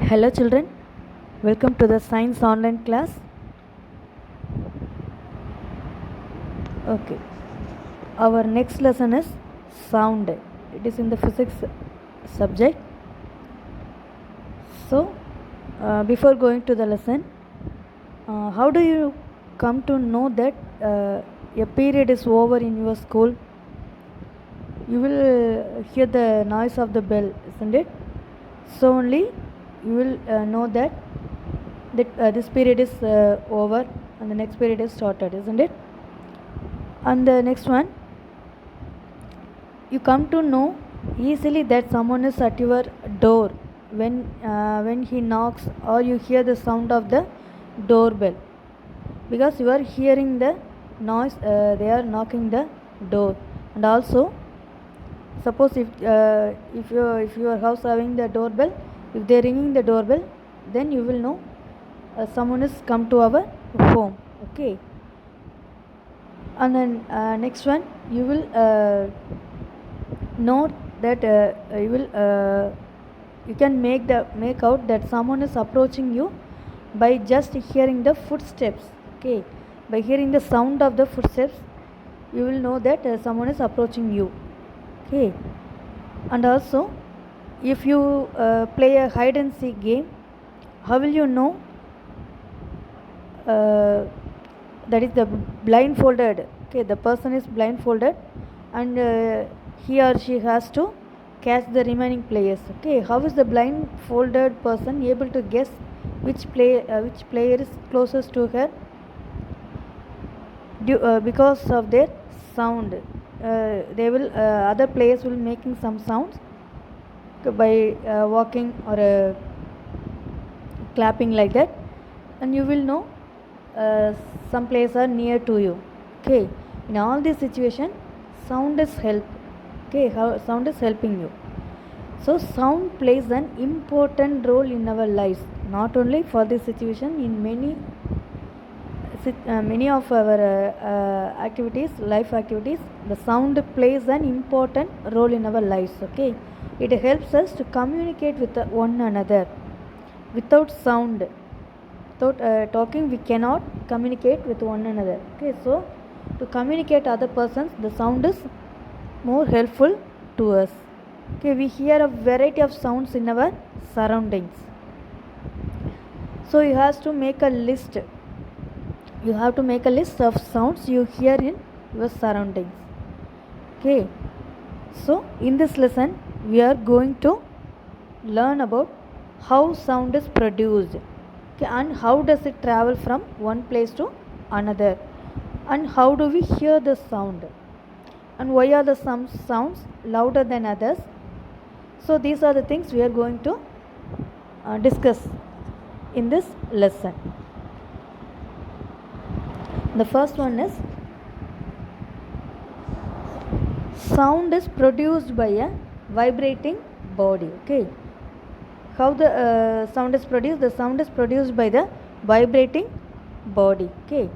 Hello children, welcome to the science online class. Okay, our next lesson is sound. It is in the physics subject. So, before going to the lesson, how do you come to know that a period is over in your school? You will hear the noise of the bell, isn't it? So only you will know that this period is over and the next period is started, isn't it? And the next one, you come to know easily that someone is at your door when he knocks, or you hear the sound of the doorbell, because you are hearing the noise. They are knocking the door. And also, suppose if your house having the doorbell, if they are ringing the doorbell, then you will know someone is come to our home. Okay. And then next one, you will know that you can make out that someone is approaching you by just hearing the footsteps. Okay, by hearing the sound of the footsteps, you will know that someone is approaching you. Okay. And also, if you play a hide and seek game, how will you know that is the blindfolded? Okay, the person is blindfolded and he or she has to catch the remaining players. Okay, how is the blindfolded person able to guess which player is closest to her? Because of their sound. They will other players will making some sounds by walking or clapping like that, and you will know some players are near to you. Okay, in all this situation, sound is help. Okay, how sound is helping you. So sound plays an important role in our lives, not only for this situation, in many of our activities, life activities. The sound plays an important role in our lives. Okay, it helps us to communicate with one another. Without sound, without talking, we cannot communicate with one another. Okay, so to communicate other persons, the sound is more helpful to us. Okay, we hear a variety of sounds in our surroundings. So you have to make a list. You have to make a list of sounds you hear in your surroundings. Okay, so in this lesson, we are going to learn about how sound is produced. Okay, and how does it travel from one place to another, and how do we hear the sound, and why are some sounds louder than others. So these are the things we are going to discuss in this lesson. The first one is sound is produced by a vibrating body. Okay, how the sound is produced? The sound is produced by the vibrating body. Okay,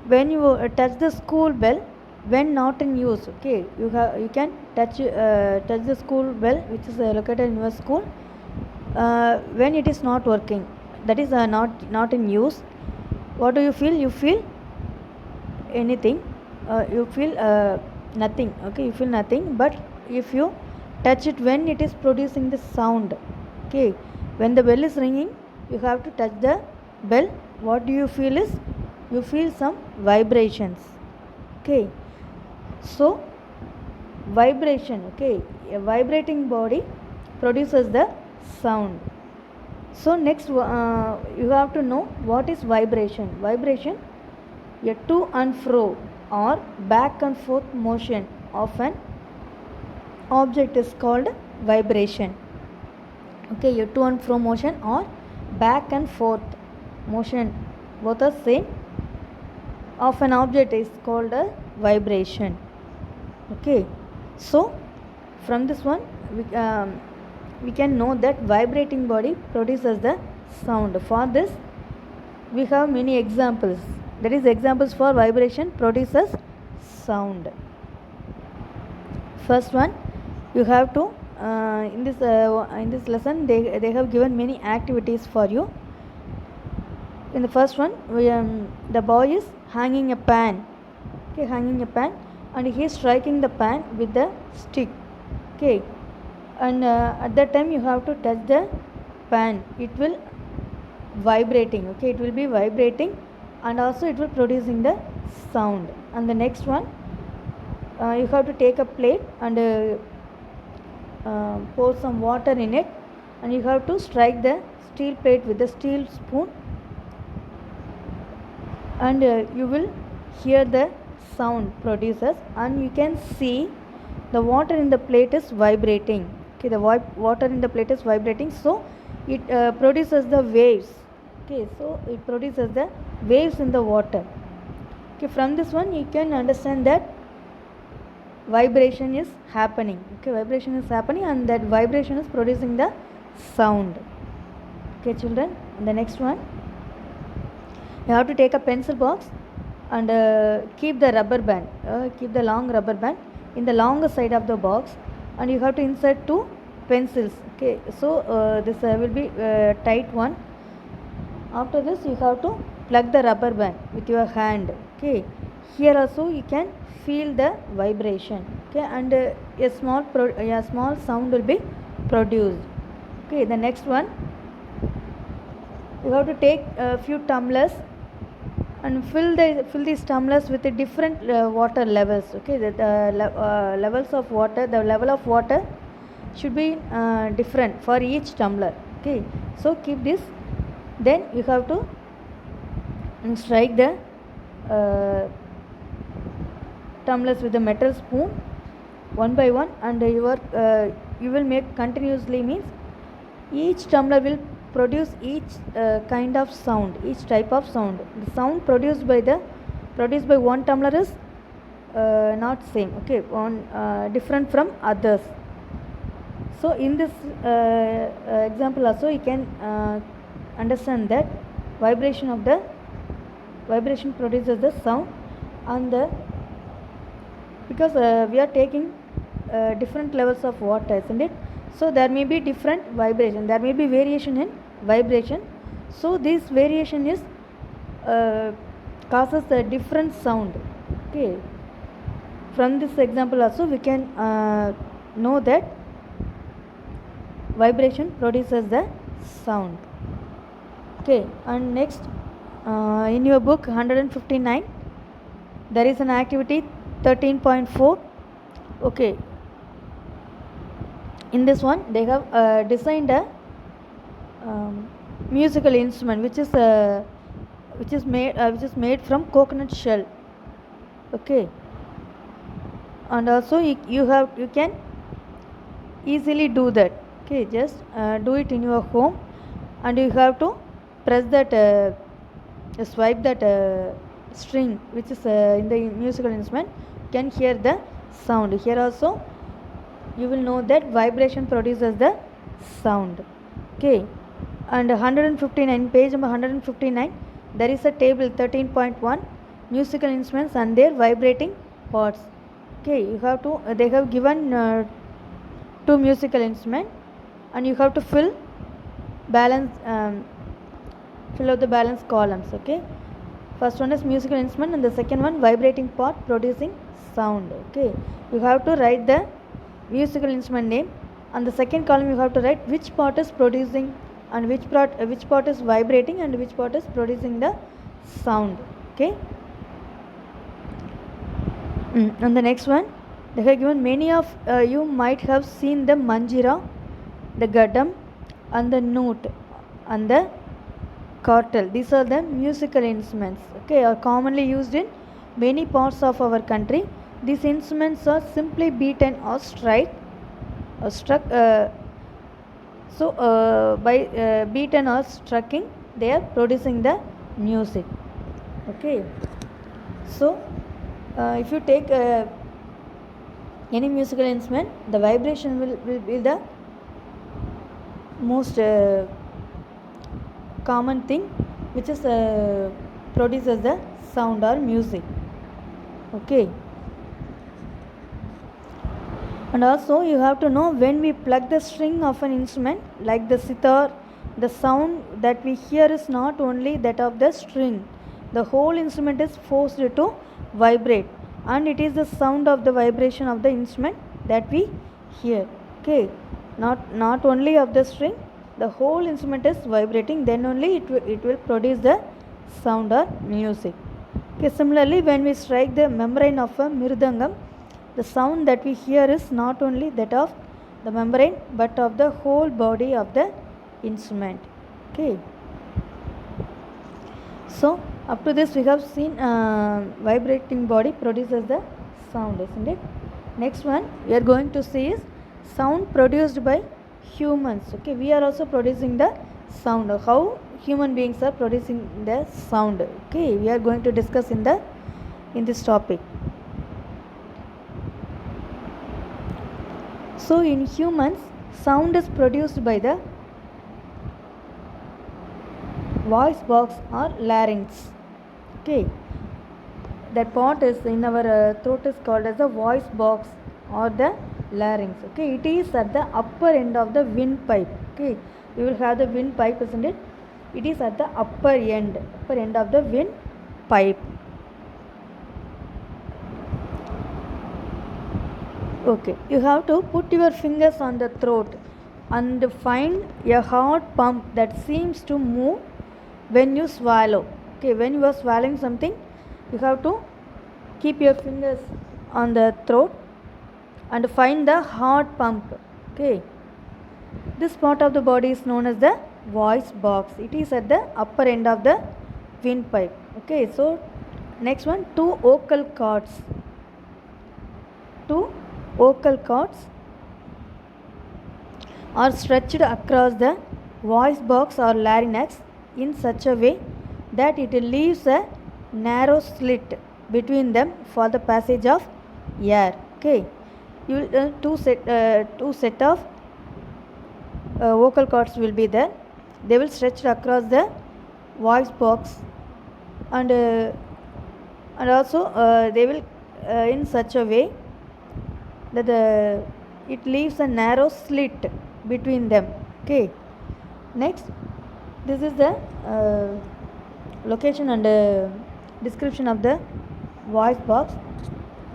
when you touch the school bell when not in use, okay, you can touch the school bell which is located in your school when it is not working, that is not in use. What do you feel? You feel anything? You feel nothing. Okay, you feel nothing. But if you touch it when it is producing the sound, okay, when the bell is ringing, you have to touch the bell. What do you feel is, you feel some vibrations. Okay, so vibration. Okay, a vibrating body produces the sound. So next you have to know what is vibration. Vibration, a to and fro or back and forth motion of an object is called vibration. Okay, a to and fro motion or back and forth motion, both are same, of an object is called a vibration. Okay, so from this one we can know that vibrating body produces the sound. For this we have many examples. That is, examples for vibration produces sound. First one, you have to in this lesson they have given many activities for you. In the first one, the boy is hanging a pan. Okay, hanging a pan, and he is striking the pan with the stick. Okay, and at that time you have to touch the pan. It will vibrating. Okay, it will be vibrating, and also it will producing the sound. And the next one, you have to take a plate and pour some water in it, and you have to strike the steel plate with the steel spoon, and you will hear the sound produces, and you can see the water in the plate is vibrating. Okay, the water in the plate is vibrating, so it produces the waves. Okay, so it produces the waves in the water. Okay, from this one you can understand that vibration is happening. Okay, vibration is happening, and that vibration is producing the sound. Okay, children, the next one, you have to take a pencil box and keep the rubber band, keep the long rubber band in the longer side of the box, and you have to insert two pencils. Okay, so this will be tight one. After this you have to plug the rubber band with your hand. Okay, here also you can feel the vibration. Okay, and a small sound will be produced. Okay, the next one, you have to take a few tumblers and fill these tumblers with the different water levels. Okay, the levels of water, the level of water should be different for each tumbler. Okay, so keep this. Then you have to strike the tumblers with the metal spoon one by one, and you will make continuously, means each tumbler will produce each kind of sound, each type of sound. The sound produced by one tumbler is not same. Okay, one different from others. So in this example also you can understand that vibration produces the sound, and because we are taking different levels of water, isn't it? So there may be different vibration, there may be variation in vibration, so this variation is causes a different sound. Okay, from this example also we can know that vibration produces the sound. Okay, and next, in your book 159 there is an activity 13.4. okay, in this one they have designed a musical instrument which is made from coconut shell. Okay, and also you can easily do that. Okay, just do it in your home, and you have to press that swipe that string which is in the musical instrument. You can hear the sound. Here also you will know that vibration produces the sound. Okay, and 159, page number 159, there is a table 13.1 musical instruments and their vibrating parts. Okay, you have to they have given two musical instruments, and you have to fill out the balance columns. Okay, first one is musical instrument, and the second one vibrating part producing sound. Okay, you have to write the musical instrument name, and the second column you have to write which part is producing and which part is vibrating and which part is producing the sound. Okay, and the next one, they have given many of you might have seen the manjira, the gadam, and the nut, and the kartal. These are the musical instruments. Okay, are commonly used in many parts of our country. These instruments are simply beaten or struck. By beaten or striking, they are producing the music. Okay, so if you take any musical instrument, the vibration will be the most common thing which is produces the sound or music. Okay, And also you have to know, when we plug the string of an instrument like the sitar, the sound that we hear is not only that of the string, the whole instrument is forced to vibrate, and it is the sound of the vibration of the instrument that we hear. Okay, not only of the string, the whole instrument is vibrating, then only it will produce the sound or music. Okay, similarly, when we strike the membrane of a mridangam, the sound that we hear is not only that of the membrane but of the whole body of the instrument. Okay, so up to this we have seen vibrating body produces the sound, isn't it? Next one we are going to see is sound produced by humans. Okay, we are also producing the sound. How human beings are producing the sound? Okay, we are going to discuss in this topic. So in humans, sound is produced by the voice box or larynx. Okay, that part is in our throat is called as the voice box or the larynx. Okay, it is at the upper end of the windpipe. Okay, you will have the windpipe, isn't it? It is at the upper end of the windpipe. Okay, you have to put your fingers on the throat and find a heart pump that seems to move when you swallow. Okay, when you are swallowing something, you have to keep your fingers on the throat and find the heart pump. Okay, this part of the body is known as the voice box. It is at the upper end of the windpipe. Okay, so next one, two vocal cords. Two vocal cords are stretched across the voice box or larynx in such a way that it leaves a narrow slit between them for the passage of air. Okay, you will two set of vocal cords will be there. They will stretch across the voice box and also they will in such a way that it leaves a narrow slit between them. Okay, next, this is the location and description of the voice box.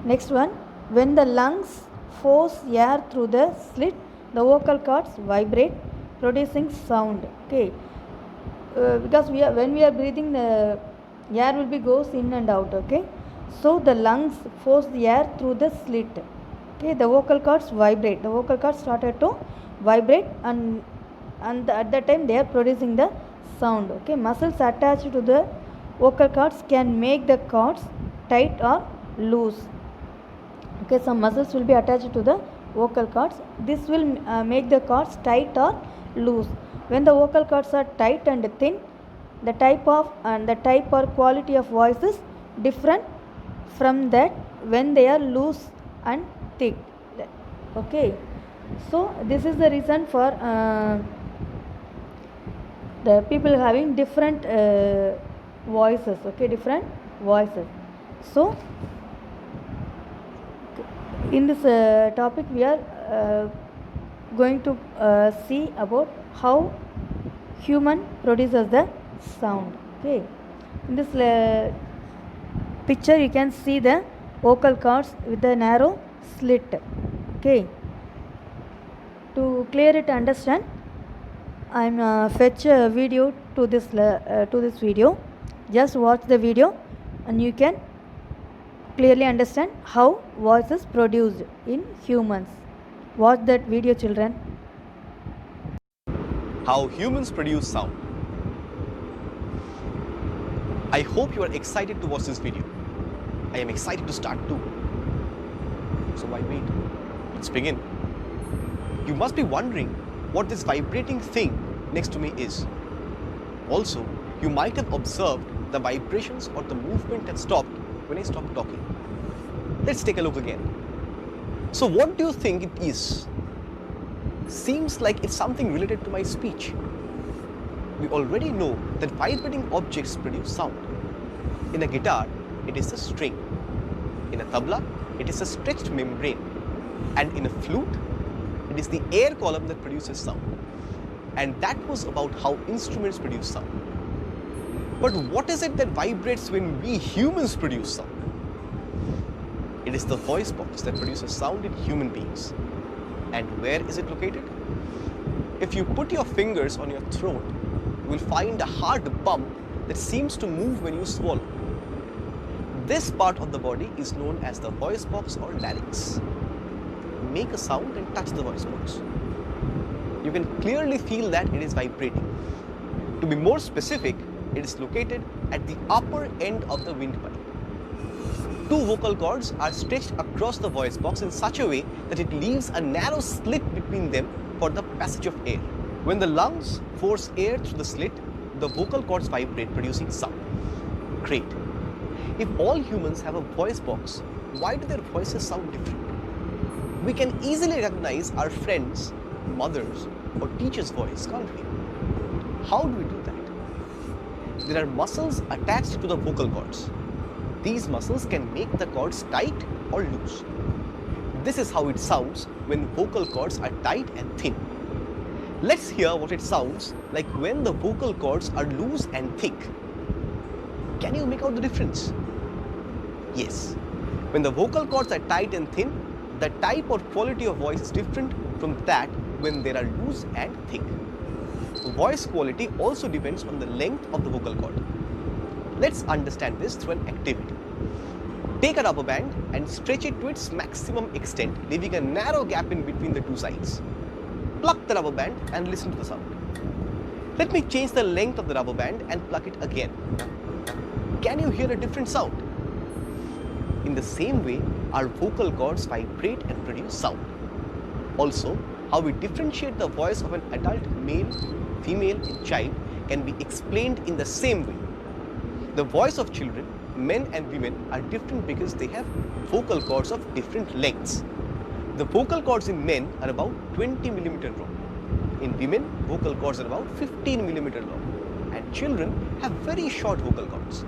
Next one, when the lungs force air through the slit, the vocal cords vibrate, producing sound. Okay, because when we are breathing, the air will be goes in and out. Okay, so the lungs force the air through the slit. Okay, the vocal cords vibrate. The vocal cords started to vibrate, and at that time they are producing the sound. Okay, muscles attached to the vocal cords can make the cords tight or loose. Okay, some muscles will be attached to the vocal cords. This will make the cords tight or loose. When the vocal cords are tight and thin, the type or quality of voice is different from that when they are loose and thick. Okay, so this is the reason for the people having different voices. Okay, different voices. So in this topic we are going to see about how human produces the sound. Okay, in this picture you can see the vocal cords with a narrow slit. Okay, to clear it understand, I am fetch a video to this video. Just watch the video and you can clearly understand how voice is produced in humans. Watch that video, children. How humans produce sound. I hope you are excited to watch this video. I am excited to start too. So why wait? Let's begin. You must be wondering what this vibrating thing next to me is. Also, you might have observed the vibrations or the movement that stopped when I stopped talking. Let's take a look again. So what do you think it is? Seems like it's something related to my speech. We already know that vibrating objects produce sound. In a guitar, it is a string. In a tabla, it is a stretched membrane. And in a flute, it is the air column that produces sound. And that was about how instruments produce sound. But what is it that vibrates when we humans produce sound? It is the voice box that produces sound in human beings. And where is it located? If you put your fingers on your throat, you will find a hard bump that seems to move when you swallow. This part of the body is known as the voice box or larynx. Make a sound and touch the voice box. You can clearly feel that it is vibrating. To be more specific, it is located at the upper end of the windpipe. Two vocal cords are stretched across the voice box in such a way that it leaves a narrow slit between them for the passage of air. When the lungs force air through the slit, the vocal cords vibrate, producing sound. Great. If all humans have a voice box, why do their voices sound different? We can easily recognize our friends, mothers, or teacher's voice, can't we? How do we do that? There are muscles attached to the vocal cords. These muscles can make the cords tight or loose. This is how it sounds when vocal cords are tight and thin. Let's hear what it sounds like when the vocal cords are loose and thick. Can you make out the difference? Yes. When the vocal cords are tight and thin, the type or quality of voice is different from that when they are loose and thick. Voice quality also depends on the length of the vocal cord. Let's understand this through an activity. Take a rubber band and stretch it to its maximum extent, leaving a narrow gap in between the two sides. Pluck the rubber band and listen to the sound. Let me change the length of the rubber band and pluck it again. Can you hear a different sound? In the same way, our vocal cords vibrate and produce sound. Also, how we differentiate the voice of an adult male, female, and child can be explained in the same way. The voice of children, men and women, are different because they have vocal cords of different lengths. The vocal cords in men are about 20 millimeter long. In women, vocal cords are about 15 millimeter long. And children have very short vocal cords.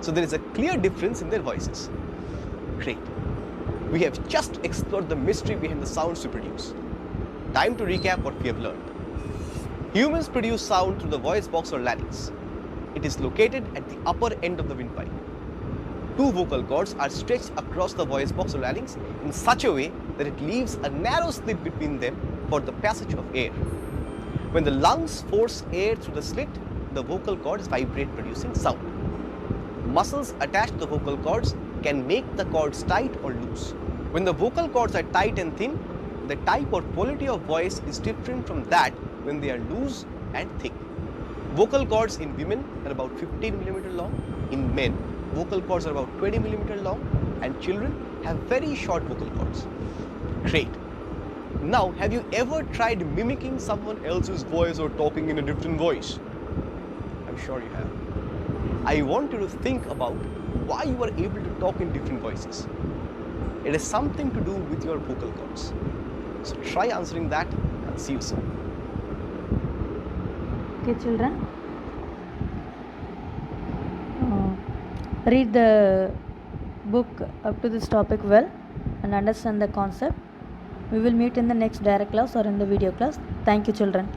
So there is a clear difference in their voices. Great. We have just explored the mystery behind the sounds we produce. Time to recap what we have learned. Humans produce sound through the voice box or larynx. It is located at the upper end of the windpipe. Two vocal cords are stretched across the voice box or larynx in such a way that it leaves a narrow slit between them for the passage of air. When the lungs force air through the slit, the vocal cords vibrate, producing sound. Muscles attached to the vocal cords can make the cords tight or loose. When the vocal cords are tight and thin, the type or quality of voice is different from that when they are loose and thick. Vocal cords in women are about 15 millimeter long. In men, vocal cords are about 20 millimeter long, and children have very short vocal cords. Great. Now, have you ever tried mimicking someone else's voice or talking in a different voice? I'm sure you have. I want you to think about why you are able to talk in different voices. It is something to do with your vocal cords. So try answering that and see you soon. Okay, children. Read the book up to this topic well and understand the concept. We will meet in the next direct class or in the video class. Thank you, children.